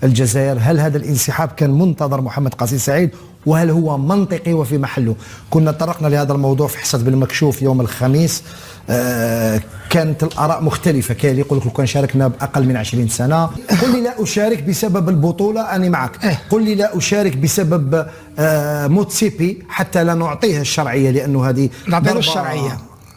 الجزائر. هل هذا الانسحاب كان منتظر محمد قاسي سعيد، وهل هو منطقي وفي محله؟ كنا طرقنا لهذا الموضوع في حصة بالمكشوف يوم الخميس. كانت الآراء مختلفة، كاين اللي يقول لك لو كان شاركنا بأقل من 20 سنة. قل لي لا أشارك بسبب البطولة، أنا معك. قل لي لا أشارك بسبب موتسيبي حتى لا نعطيها الشرعية، لأنه هذه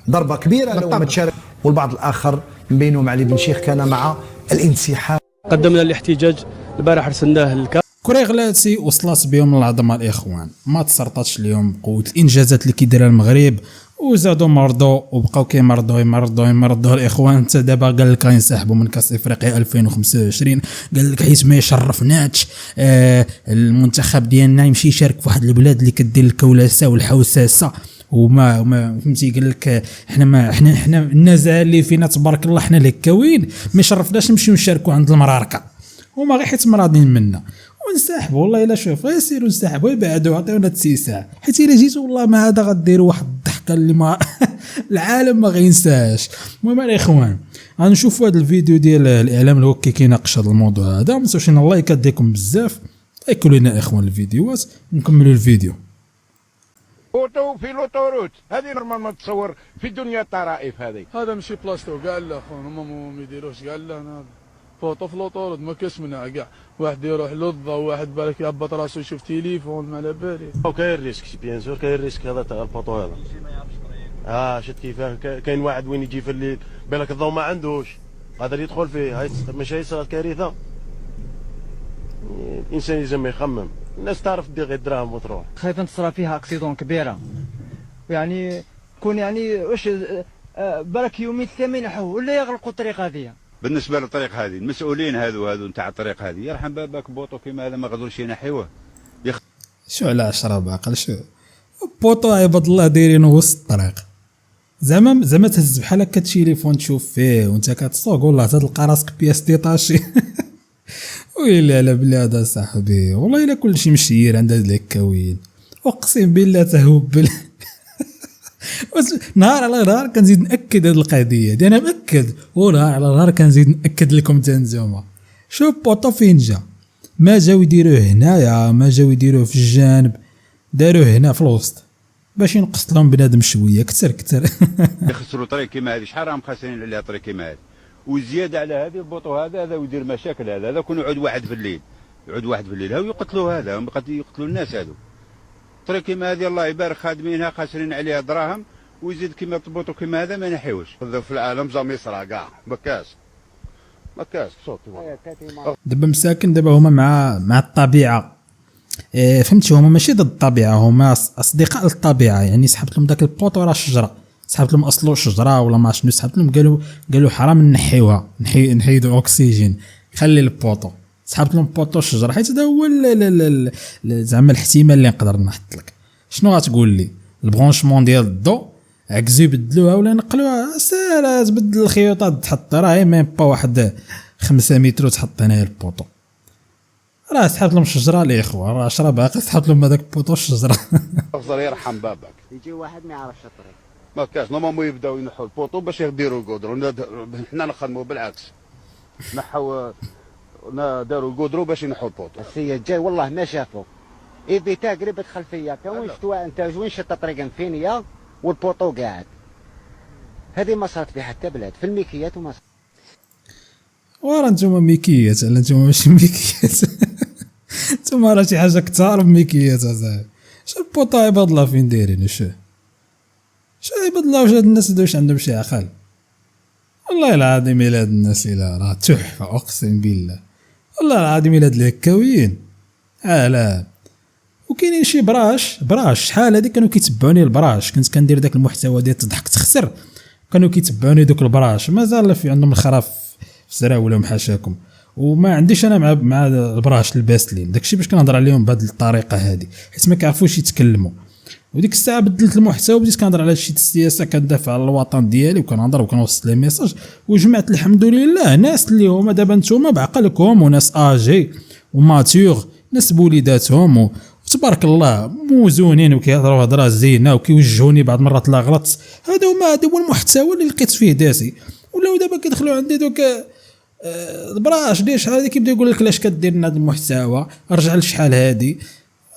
ضربة كبيرة لو ما تشارك. والبعض الآخر من بينهم علي بن شيخ كان مع الانسحاب. قدمنا الاحتجاج البارح، رسلناه للكاف. كوريغلاتي وصلت بهم العظمه الاخوان، ما تسرطاتش اليوم بقوه الانجازات اللي كيديرها المغرب، وزادوا مرضوا وبقاو يمرضوا الاخوان. انت دابا قال لك غينسحبوا من كاس افريقيا 2025، قال لك حيت ما يشرفناش المنتخب ديالنا يمشي يشارك في واحد البلاد اللي كدير الكولاسه والحوساسه وما فهمتي. قال لك احنا النزاهه اللي فينا تبارك الله، احنا الهكاوين ما يشرفناش نمشيو نشاركوا عند المراركه، هما غير حيت مرادين منا ونسحبوا. والله الا شوف غير سيروا نسحبوا يبعدوا، عطيونا 9 ساعات، حيت الا جيتوا والله ما هذا غديروا واحد الضحكه اللي ما العالم ما غينساهاش. المهم الاخوان غنشوفوا هذا الفيديو ديال الاعلام اللي هو كيناقش هذا الموضوع هذا. ما تنساوش ان اللايك ديالكم بزاف، لايكوا لنا اخوان الفيديوهات نكملوا الفيديو. اوتو في لوطوروت هذه نورمال ما تصور في الدنيا الطرائف. هذا ماشي بلاصتو كاع لا خونا، هما ما يديروش كاع لا. هنا فوطو في لوطوروت ما كاش منها كاع، واحد يروح للضا وواحد بالك يهبط راسو يشوف تليفون ما على بالي. كاين ريسك بيان سور، كاين ريسك هذا تاع البوطو هذا. شفت كيفاه كاين واحد وين يجي في الليل بالك الضوء ما عندوش قادر يدخل فيه، هاي ماشي صارت كارثه. الانسان لازم يخمم، الناس تعرف دير غير دراهم وتروح. خايف تصرى فيها اكسيدون كبيره، يعني كون يعني واش بالك يومين 8 ينحوا ولا يغلقوا الطريق هذه. بالنسبه للطريق هذه المسؤولين هذو نتاع الطريق هذه يرحم بابك بوطو كيما هذا ما غادوش ينحيوه. شو على 10 باقل شو بوطو عباد الله دايرينه وسط الطريق، زعما تهز بحال هكا تليفون تشوف فيه وانت كتسوق والله تلقى راسك بياس ديطاشي. ويلي على بلاد صاحبي، والله الا كلشي مشير عند هاد الهكاوين، اقسم بالله تهبل. نهار على نهار كنزيد ناكد هاد القضيه دي، انا مأكد، ونهار على نهار كنزيد ناكد لكم تنزوما. شوف بوطو فين جا، ما جاو يديروه هنايا، ما جاو يديروه في الجانب، داروه هنا في الوسط باش ينقص لهم بنادم شويه كتر. يخسروا طريق كيما هذه، شحال راهم خاسرين عليها طريق كيما هذه، وزياده على هذه البوطو هذا ويدير مشاكل. هذا كون يعود واحد في الليل هاو يقتلوا، هذا يقتلوا الناس هذو. طريق كيما هذه الله يبارك خادمينها خاسرين عليها دراهم، ويزيد كيما بوطو كيما هذا ما نحيوش. في العالم زعما يصرى كاع ما كاش صوت. دابا مساكن، دابا هما مع الطبيعه، فهمتي، هما ماشي ضد الطبيعه، هما اصدقاء للطبيعه. يعني سحبت لهم داك البوطو راه شجره، سحبت لهم اصله شجره ولا ما شنو، سحبت لهم قالوا حرام نحيوها، نحيدوا اكسجين، خلي البوطو. سحبت لهم بوطو الشجره حيت هذا هو زعما الاحتمال اللي نقدر نحط لك. شنو غتقول لي البرونشمون ديال الضو عكزوا يبدلوها ولا نقلوها؟ ساهله، تبدل الخيوطات تحط، راه ميم با واحد 5 متر وتحط هنايا البوطو. راه سحبت لهم الشجره الاخوه، راه 10 باقي سحبت لهم هذاك البوطو الشجره. افضل يرحم بابك، يجي واحد ما يعرفش الطريق، ما كاش نورمالمون يبداو ينحوا البوطو باش يديروا الكودرو. حنا نخدموا بالعكس، نحوا داروا الكودرو باش ينحوا البوطو. السيد جاي والله ما شافوا ايفيتا قريبة خلفيه، وين شفتوا انت وين شفت الطريق مفينيه والبوطو قاعد. هذه ما صارت في حتى بلاد في الميكيات وما صارت. ورا نتوما ميكيات، على نتوما ماشي ميكيات. نتوما راه شي حاجه كثار من ميكيات اصاحبي. شو البوطو عباد الله فين دايرين؟ شو عباد الله، واش هاد الناس واش عندهم شي عقل؟ والله العظيم الا هاد الناس الا راه تحفه، اقسم بالله والله العظيم الا هاد الهكاويين لا. وكاينين شي براش شحال هادي كانوا كيتبعوني البراش، كنت كندير داك المحتوى ديال تضحك تخسر، كانوا كيتبعوني دوك البراش، مازال في عندهم الخراف في زراولهم حاشاكم. وما عنديش انا مع البراش الباسلين، داكشي باش كنهضر عليهم بهذه الطريقه هذه، حيت ما كيعرفوش يتكلموا. وديك الساعه بدلت المحتوى وبديت كنهضر على شي السياسه، كندافع على الوطن ديالي وكنهضر وكنوصل لي ميساج، وجمعت الحمد لله ناس اللي هما دابا نتوما بعقلكم، وناس اجي وماتيور، ناس بوليداتهم وتبارك الله موزونين وكيهضروا هضره زينه وكيوجهوني بعض المرات لا غلط. هذا هو المحتوى اللي لقيت فيه داسي. ولاو دابا كيدخلوا عندي دوك براش دير شحال هادي كيبدا يقول لك لاش كدير لنا هذا المحتوى، رجع لشحال هادي،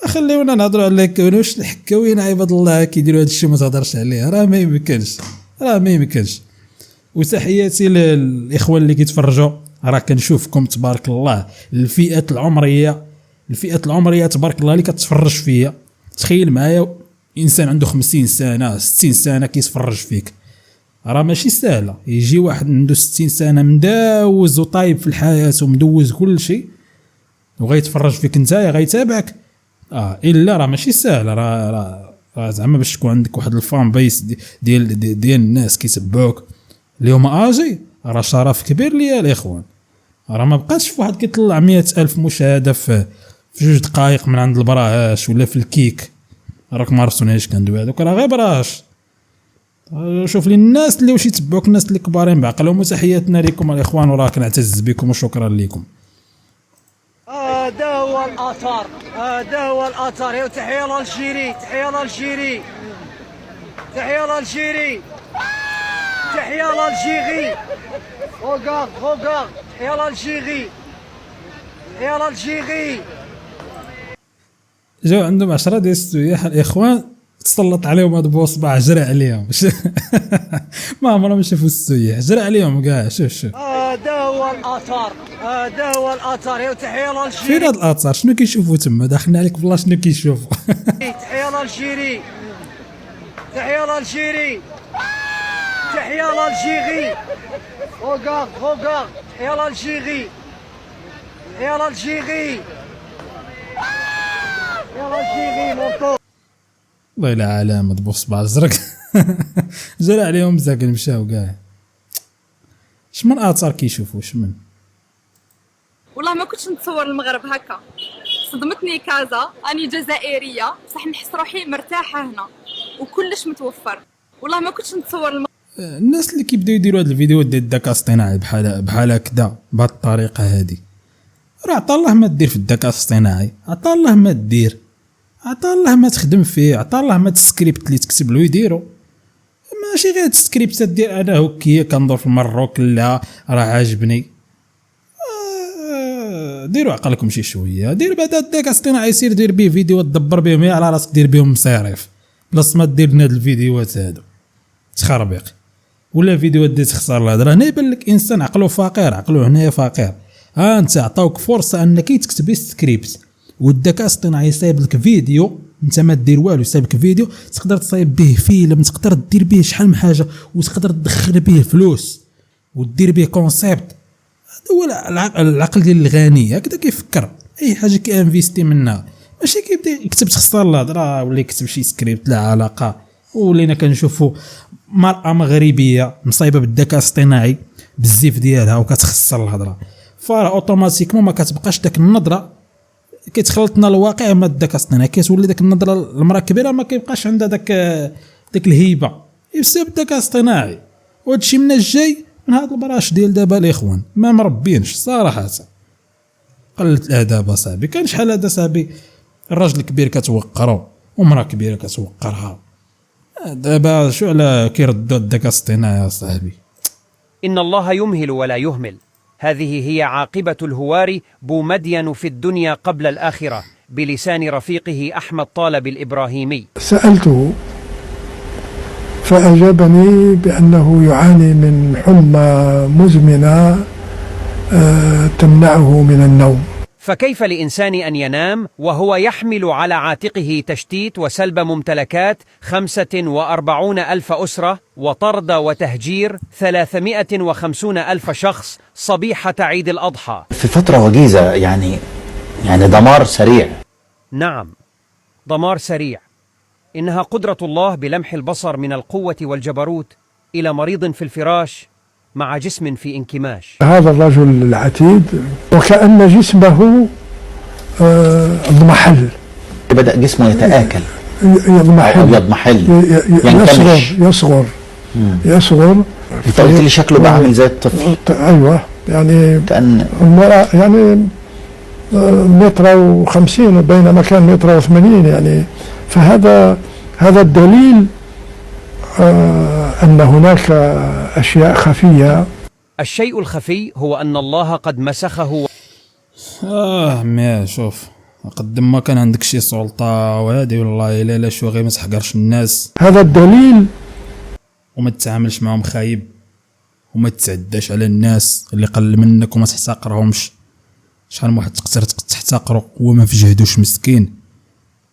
خليونا نهضروا على كونوش الحكاوين عباد الله كيديروا هذا الشيء ما تهضرش عليه، راه ما يمكنش. وتحياتي للاخوان اللي كيتفرجوا، راه كنشوفكم تبارك الله، الفئه العمريه تبارك الله اللي كتفرج فيا. تخيل معايا انسان عنده 50 سنه 60 سنه كيتفرج فيك، راه ماشي سهله. يجي واحد عنده 60 سنه مداوز وطايب في الحياه ومدوز كل شيء وغيتفرج فيك انت غيتابعك، الا راه ماشي سهله. راه زعما باش تكون عندك واحد الفان بيس ديال الناس كيتبعوك اليوم اجي، راه شرف كبير ليا الاخوان. راه ما بقاتش في واحد كيطلع 100,000 مشاهده في 2 دقائق من عند البراهاش ولا في الكيك، راك ما عرفتونيش كندوي هذوك راه غير براش. شوف لي الناس اللي واش يتبعوك، الناس اللي كبارين بعقلهم. وتحياتنا لكم الاخوان، وراه كنعتز بكم وشكرا لكم. هذا هو الاثر. تحيه لالجيري، تحيه لالجيري، روغارد تحيه لالجيري. جاو عندهم 10 ديال السياح الاخوان، تسلط عليهم هذا بوصبع، جرى عليهم ما عمرهم شافوا السياح، جرى عليهم كاع. شوف هذا هو الاثر. تحيه لالجيري. فين هذا الاثر؟ شنو كيشوفوا تما؟ داخلين عليك بالله شنو كيشوفوا؟ تحيه لالجيري، روغارد تحيه لالجيري. والله لا علامة بوصبع الزرق جرى عليهم مساكن مشاو كاع. شمن اثار كيشوفوا شمن؟ والله ما كنتش نتصور المغرب هكا، صدمتني كازا. اني جزائريه صح، نحس روحي مرتاحه هنا وكلش متوفر. والله ما كنتش نتصور الناس اللي كيبداو يديروا هاد الفيديوهات ديال الذكاء الاصطناعي بحال هكذا بهاد الطريقه هادي، راه عطا الله ما دير في الذكاء الاصطناعي، عطا الله ما دير، عطا الله ما تخدم فيه، عطا الله ما تسكريبت اللي تكتب له يديرو. ماشي غير تسكريبت دير انا هكيه كندور في المروك لا راه عاجبني. ديروا عقلكم شي شويه، دير بعد الذكاء الاصطناعي يصير دير به فيديو تدبر بهم على راسك، دير بهم مصاريف بلاص ما دير لنا هاد الفيديوهات هادو تخربيق ولا فيديوهات ديال تخسر الهضره. هنا يبان لك انسان عقله فقير، عقله هنايا فقير. انت عطاوك فرصه انك تكتب سكريبت والذكاء الاصطناعي صايب لك فيديو، انت ما دير والو، صايب لك فيديو تقدر تصايب به فيلم، تقدر دير به شحال من حاجه، وتقدر تدخل به فلوس ودير به كونسيبت. هذا هو العقل ديال الغني، هكذا كيفكر. اي حاجه كينفيستي منها، ماشي كيبدا يكتب تخسر الهضره ولا يكتب شي سكريبت لا علاقه. ولينا كنشوفوا مرأة مغربيه مصايبه بالذكاء الاصطناعي بالزيف ديالها وكتخسر الهضره، فراه اوتوماتيكمون ما كتبقاش داك النظره، كيتخلطنا الواقع مع الذكاء الاصطناعي، كتولي داك النظره المراه كبيره ما كيبقاش عندها داك الهيبه بسبب الذكاء الاصطناعي. وهذا الشيء من الجاي من هاد البراش ديال دابا الاخوان ما مربينش صراحه، قلة الاداب اصاحبي. كان شحال هذا صاحبي الراجل الكبير كتوقرو ومراه كبيره كتوقرها، دابا شو على كيردوا الذكاء الاصطناعي يا صاحبي. إن الله يمهل ولا يهمل، هذه هي عاقبة الهوار بومدين في الدنيا قبل الآخرة، بلسان رفيقه أحمد طالب الإبراهيمي. سألته فأجابني بأنه يعاني من حمى مزمنة تمنعه من النوم. فكيف لإنسان أن ينام وهو يحمل على عاتقه تشتيت وسلب ممتلكات 45,000 أسرة وطرد وتهجير 350,000 شخص صبيحة عيد الأضحى في فترة وجيزة؟ يعني دمار سريع. نعم، دمار سريع. إنها قدرة الله بلمح البصر من القوة والجبروت إلى مريض في الفراش مع جسم في انكماش. هذا الرجل العتيد وكأن جسمه اضمحل، بدأ جسمه يتآكل، يضمحل يصغر. انت قلت لي شكله بقى عامل زي الطفل. ايوه، يعني كأن يعني 1.50 متر بينما كان 1.80 متر، يعني فهذا الدليل أن هناك أشياء خفية. الشيء الخفي هو أن الله قد مسخه. مي شوف، قدم ما كان عندك شي سلطة وهادي والله إلا لا شو غير ما تحقرش الناس، هذا الدليل، وما تتعاملش معهم خايب، وما تتعداش على الناس اللي قل منك وما تحتقرهمش. شحال من واحد تقدر تحتقره هو ما في جهدوش مسكين،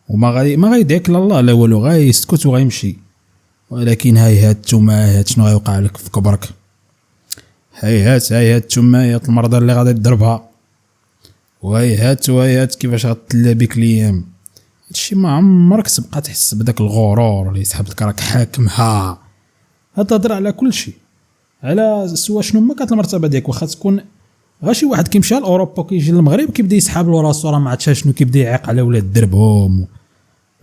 وما غيدعك الله لا والو، غيسكت وغيمشي. ولكن هيهات ثم هيهات شنو غيوقع لك في كبرك، هيهات ثم هيهات المرضى اللي غادي تضربها، وهيهات كيفاش غتلا بك الايام. هادشي ما عمرك تبقى تحس بداك الغرور اللي يسحب لك راك حاكمها. هتهضر على كل شيء، على سوا شنو ما كانت المرتبه ديالك، واخا تكون غير شي واحد كيمشي لاوروبا وكيجي للمغرب كيبدا يسحاب له راسو، راه ما عرفتش شنو، كيبدا يعيق على ولاد دربهم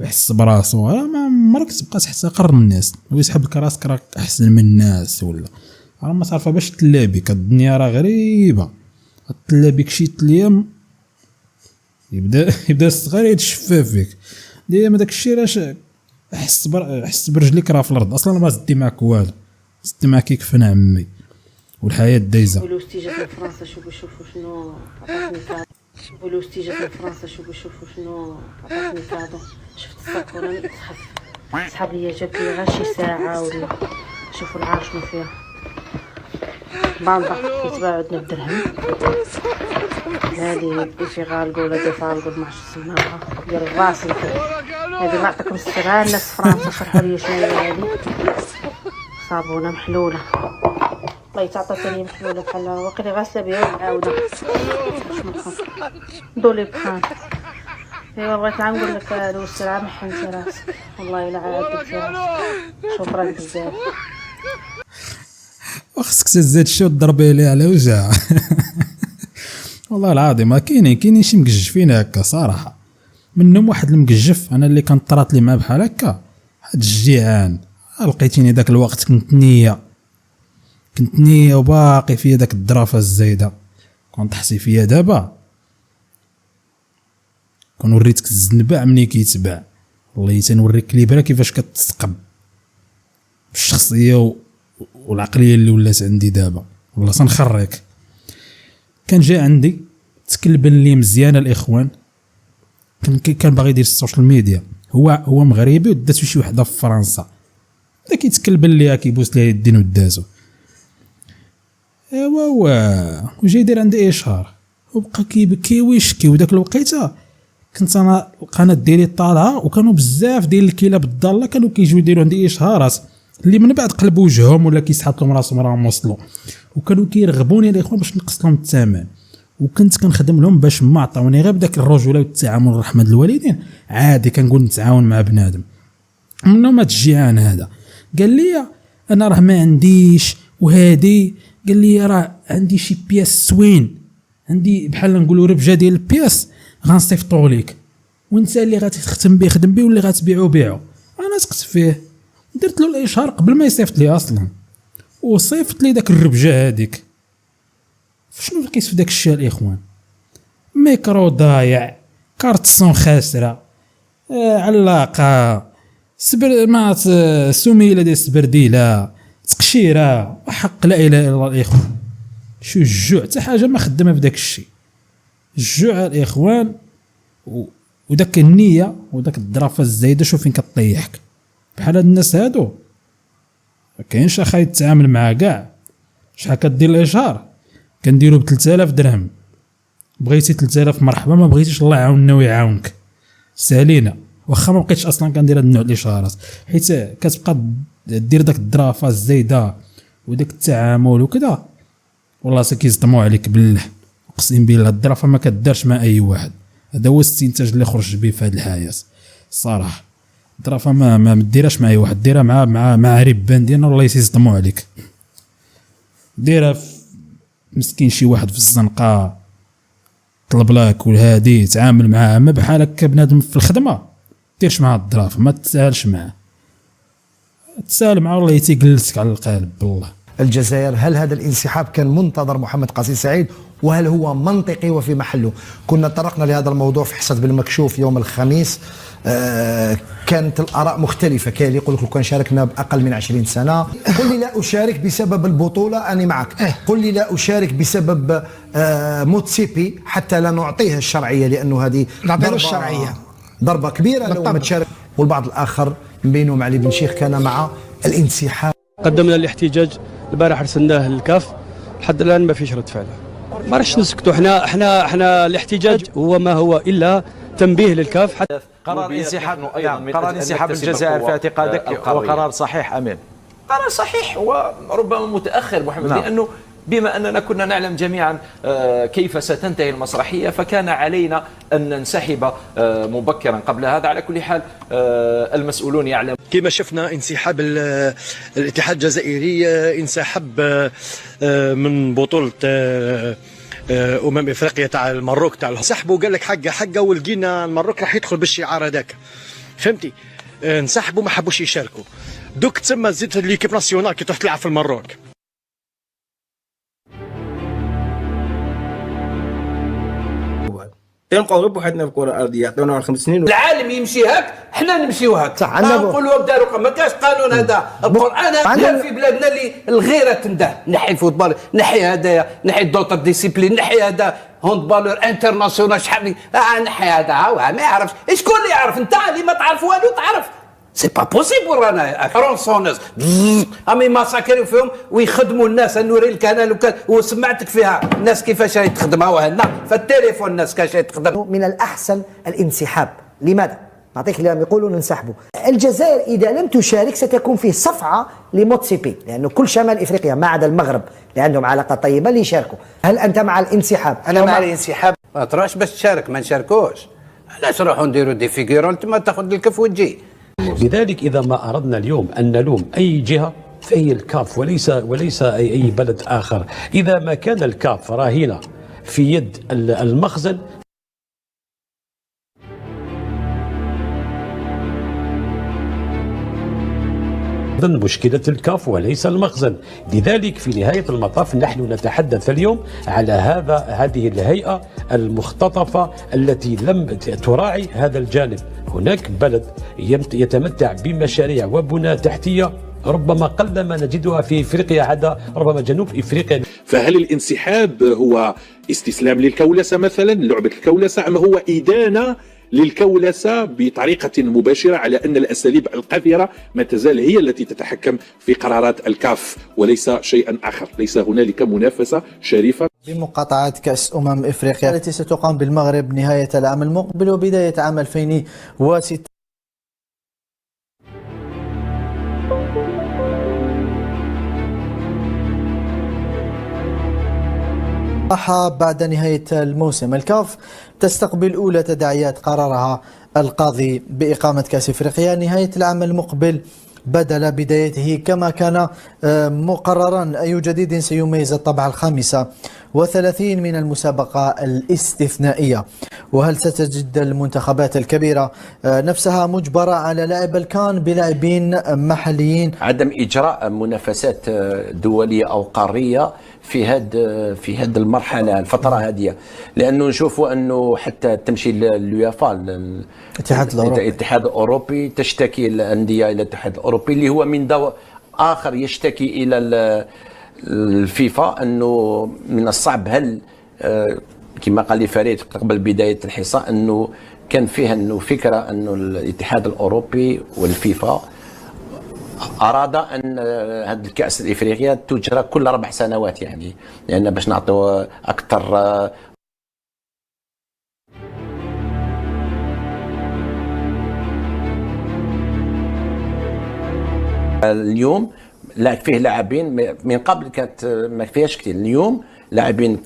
ويحس براسو. راه ما عمرك تبقى تحتقر من الناس ويسحب لك راسك راك احسن من الناس، ولا راه ما تعرفها باش تلا بك. الدنيا راه غريبه، تلا بك شي تليام يبدا الصغير يتشفى فيك ديما داك الشيء. راش حس برجليك راه في الارض اصلا، ما زدتي معك والو، زدتي معك يكفن عمي والحياه دايزه. ولوستي جات لفرنسا شوفوا شنو عطاتني كادو، ولوستي جات لفرنسا شوفوا شنو عطاتني كادو. شفت الساكونه تخف، صحاب ليا جاب لي غير شي ساعه ولا شوفوا العار شنو فيها، باندا كتباع عندنا بدرهم. هادي في غالقو ولا دي فالقو ما عرفتش سماها ديال الراس، هادي ما عطاكم السرعه الناس فرنسا شرحوا لي شنو هي هادي. صابونه محلوله، الله يتعطى ثاني محلوله بحال واقيلا غاسله بها ومعاوده باش ما تخاف دولي بخان. ايوا بغيت نقول لك هادو السرعه محنتي راسك والله الا عاد راسك، شكرا بزاف. وخصك تزاد شي وتضربي ليه على وجع. والله العظيم ما كاينين شي مقجفين هكا صراحه، منهم واحد المقجف انا اللي كان طرات لي معاه بحال هكا، واحد الجيعان. لقيتيني داك الوقت كنت نيه وباقي فيا داك الدرافه الزايده، كنت تحسي فيا دابا كنوريتك الزنباع مني كيتباع. والله تنوريك كليبره كيفاش كتسقم بالشخصيه والعقليه اللي ولات عندي دابا. والله سنخريك، كان جا عندي تكلبن لي مزيانه الاخوان، كان باغي يدير السوشيال ميديا، هو مغربي وداتو شي وحده في فرنسا، بدا كيتكلبن ليها كيبوس ليها يدين ودازو. ايوا وجا يدير عندي اشهار وبقى كيبكي ويشكي. وداك الوقيته كنت انا القناه ديالي طالعه، وكانوا بزاف ديال الكلاب الضاله كانوا كيجيو يديروا عندي اشهارات اللي من بعد قلبوا وجههم ولا كيسحب لهم راسهم راهم وصلوا، وكانوا كيرغبوني الاخوان باش نقص لهم الثمن، وكنت كنخدم لهم باش ما عطاوني غير بداك الرجوله والتعامل رحمه الوالدين. عادي كنقول نتعاون مع بنادم. منهم هاد الجيعان هذا قال لي انا راه ما عنديش وهادي، قال لي راه عندي شي بياس سوين، عندي بحال نقولوا ربجه ديال البياس غنصيفطو ليك، وانت اللي غتختم به خدم به واللي غتبيعو بيعو. انا سقت فيه درت له الاشهار قبل ما يصيفط لي اصلا، وصيفط لي داك الربجه هذيك. شنو لقيت في داك الشيء الاخوان؟ ميكرو ضايع، كارتسون خاسره، علاقه سبر مات سميله ديال السبرديله، تقشيره، وحق لا اله الا الله الاخوان. شو الجوع حتى حاجه ما خدمه في داك الشيء، الجوع الاخوان وداك النيه وداك الظرافه الزايده. شوف فين كطيحك بحال هاد الناس هادو، كاينش اخاي تتعامل معاه كاع. شحال كدير الاشهار؟ كنديرو ب 3000 درهم، بغيتي 3000 مرحبا، ما بغيتيش الله يعاوننا ويعاونك سالينا. واخا ما بقيتش اصلا كندير هاد النوع الاشهارات، حيت كتبقى دير داك الظرافه الزايده وداك التعامل وكذا، والله كيصدموا عليك بالله. اقسم بالله الظرافه ما كدارش مع اي واحد، هذا هو الاستنتاج اللي خرج به في هذه الحياه الصراحه. الظرافه ما ديرهاش مع اي واحد، ديرها مع ربان ديالنا والله يصدموا عليك. ديرها مسكين شي واحد في الزنقه طلب لك والهادي تعامل معاه، ما بحال هكا بنادم في الخدمه ديرش معاه الظرافه، ما تسالش معاه، تسال معاه والله تيجلسك على القالب بالله. الجزائر، هل هذا الانسحاب كان منتظر محمد قاسي سعيد وهل هو منطقي وفي محله؟ كنا طرقنا لهذا الموضوع في حصة بالمكشوف يوم الخميس. كانت الآراء مختلفة، كاين اللي يقول لك لو كان شاركنا بأقل من 20 سنة. قل لي لا أشارك بسبب البطولة، أنا معك. قل لي لا أشارك بسبب موتسيبي حتى لا نعطيها الشرعية، لأنه هذه ضربة كبيرة لو ما تشارك. والبعض الآخر من بينهم علي بن شيخ كان مع الانسحاب. قدمنا الاحتجاج البارح ارسلناه للكاف، لحد الآن ما فيش رد فعل. ما راش نسكتوا، احنا الاحتجاج هو ما هو إلا تنبيه للكاف. حتى قرار انسحاب الجزائر في اعتقادك هو قرار صحيح أمين؟ قرار صحيح وربما متأخر محمد، لأنه بما أننا كنا نعلم جميعا كيف ستنتهي المسرحية، فكان علينا أن ننسحب مبكرا قبل هذا. على كل حال المسؤولون يعلمون. كما شفنا انسحاب الاتحاد الجزائري، انسحب من بطولة افريقيا تاع المروك، تاع سحبوا قال لك حقه ولقينا المروك راح يدخل بالشعار هذاك، فهمتي؟ انسحبوا ما حبوش يشاركوا، دوك تسمى زيد ليكيب ناسيونال كي تروح تلعب في المروك. يبقاو بوحدنا في الكره الارضيه، يعطيونا 5 سنين. العالم يمشي هاك، حنا نمشيو هاك. نقولوا داروا ما كاش قانون هذا. القران لا في بلادنا اللي الغيره تنده، نحي الفوتبال، نحي هذايا، نحي دوطر ديسيبلين، نحي هذا هوندبالور انترناسيونال، شحال نحي هذا ما يعرفش. شكون اللي يعرف؟ انت اللي ما تعرف والو تعرف. سي با بوسيبل رانا فرونسونز امي ماساكريو فيهم ويخدموا الناس. نوري لك انا وسمعتك فيها الناس كيفاش تخدمها وهنا في التليفون الناس كيفاش تخدم. من الاحسن الانسحاب. لماذا؟ نعطيك اليوم يقولوا ننسحبوا. الجزائر اذا لم تشارك ستكون فيه صفعه لموتسيبي، لانه كل شمال افريقيا ما عدا المغرب اللي عندهم علاقه طيبه اللي يشاركوا. هل انت مع الانسحاب؟ انا مع الانسحاب. ما تروحش باش تشارك، ما نشاركوش. علاش نروحوا نديروا دي فيغيرون انت ما تاخذ الكف وتجي. لذلك إذا ما أردنا اليوم أن نلوم أي جهة فهي الكاف وليس أي بلد آخر. إذا ما كان الكاف راهنة في يد المخزن. مشكلة الكاف وليس المخزن. لذلك في نهاية المطاف نحن نتحدث اليوم على هذه الهيئة المختطفة التي لم تراعي هذا الجانب. هناك بلد يتمتع بمشاريع وبنى تحتية ربما قل ما نجدها في افريقيا عدا ربما جنوب افريقيا. فهل الانسحاب هو استسلام للكولسة مثلا، لعبة الكولسة، ام هو إدانة للكولسة بطريقة مباشرة على أن الأساليب القذرة ما تزال هي التي تتحكم في قرارات الكاف وليس شيئا آخر؟ ليس هنالك منافسة شريفة بمقاطعة كأس إفريقيا التي ستقام بالمغرب نهاية العام المقبل وبداية عام 2006. بعد نهاية الموسم الكاف تستقبل أولى تداعيات قرارها القاضي بإقامة كأس إفريقيا نهاية العام المقبل بدل بدايته كما كان مقررا. أي جديد سيميز الطبعة 35 من المسابقة الاستثنائية؟ وهل ستجد المنتخبات الكبيرة نفسها مجبرة على لعب الكان بلاعبين محليين؟ عدم إجراء منافسات دولية أو قارية في هذه المرحلة الفترة هذه، لأنه نشوفوا أنه حتى تمشي لليوفا الاتحاد الأوروبي تشتكي الأندية إلى الاتحاد الأوروبي اللي هو من دور آخر يشتكي إلى الفيفا أنه من الصعب هل كما قال لي فريد قبل بداية الحصة أنه كان فيها أنه فكرة أنه الاتحاد الأوروبي والفيفا أراد أن هذه الكأس الإفريقية تجرى كل 4 سنوات، يعني لأن باش نعطوا أكثر. اليوم لا فيه لاعبين من قبل كانت ما فيهاش كثير، اليوم لاعبين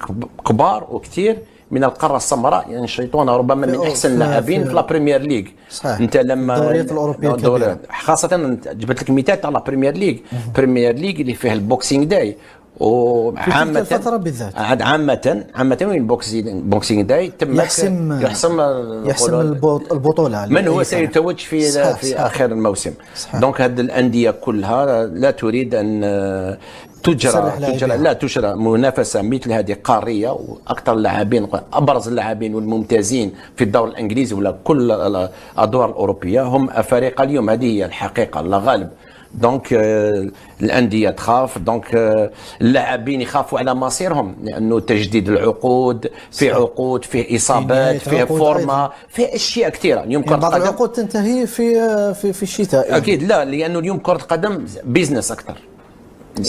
كبار وكثير من القاره السمراء ينشطون يعني ربما من احسن اللاعبين في لا بريمير ليغ. انت لما الدوريات الاوروبيه خاصه جبت لك مثال تاع لا بريمير ليغ اللي فيه البوكسينغ داي وعامة الفترة بالذات عامة وين بوكسينغ داي تم يحسم البطولة من هو سيتوج في آخر الموسم. دونك هذه الأندية كلها لا تريد أن تجرى منافسة مثل هذه قارية، وأكثر اللاعبين أبرز اللاعبين والممتازين في الدوري الإنجليزي ولا كل الأدوار الأوروبية هم أفارقة اليوم. هذه هي الحقيقة لا غالب. دونك الأندية تخاف، دونك اللاعبين يخافوا على مصيرهم، لأنه تجديد العقود فيه عقود، فيه إصابات، فيه فورما، فيه أشياء كثيرة. اليوم كرة بعض العقود تنتهي في الشتاء. أكيد لا، لأنه اليوم كرة القدم بيزنس أكثر.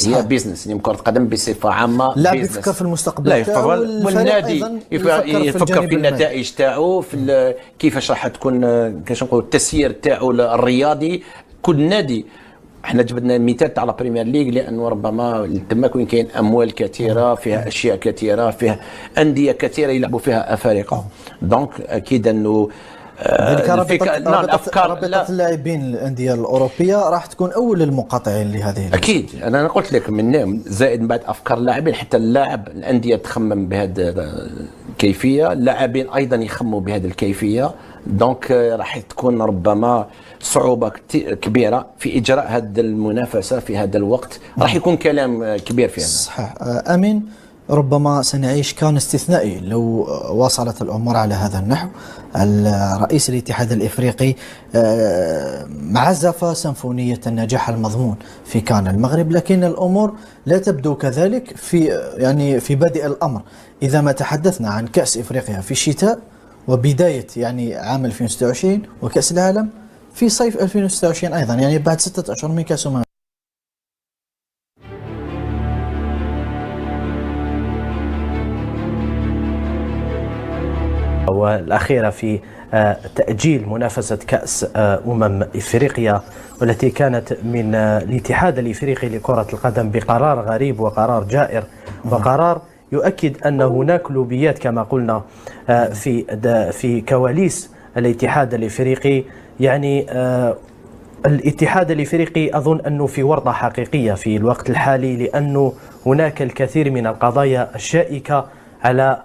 هي بيزنس. اليوم كرة القدم بصفة عامة لا يفكر في المستقبل، لا والنادي يفكر في النتائج تاعو، في كيفاش راح تكون كيفاش نقولوا التسيير تاعو الرياضي. كل نادي احنا جبنا مثال تاع لا بريمير ليغ، لانه ربما تما وين كاين اموال كثيره، فيها اشياء كثيره، فيها انديه كثيره يلعبوا فيها افارقه. دونك اكيد انه رابطة اللاعبين الأندية الأوروبية راح تكون أول المقاطعين لهذه أكيد. أنا قلت لك من زائد بعد أفكار اللاعبين، حتى اللاعب الأندية تخمم بهذه الكيفية، اللاعبين أيضا يخمموا بهذه الكيفية. دونك راح تكون ربما صعوبة كبيرة في إجراء هذه المنافسة في هذا الوقت. راح يكون كلام كبير في هذا. صحيح. أمين، ربما سنعيش كان استثنائي لو وصلت الأمور على هذا النحو. رئيس الاتحاد الإفريقي عزف سيمفونية النجاح المضمون في كان المغرب، لكن الأمور لا تبدو كذلك في بدء الأمر. إذا ما تحدثنا عن كأس إفريقيا في الشتاء وبداية عام 2026 وكأس العالم في صيف 2026 أيضا، بعد 6 أشهر من كأس أمم. والأخيرة في تأجيل منافسة كأس إفريقيا، والتي كانت من الاتحاد الإفريقي لكرة القدم بقرار غريب وقرار جائر وقرار يؤكد أن هناك لوبيات كما قلنا في كواليس الاتحاد الإفريقي. الاتحاد الإفريقي أظن أنه في ورطة حقيقية في الوقت الحالي، لأنه هناك الكثير من القضايا الشائكة على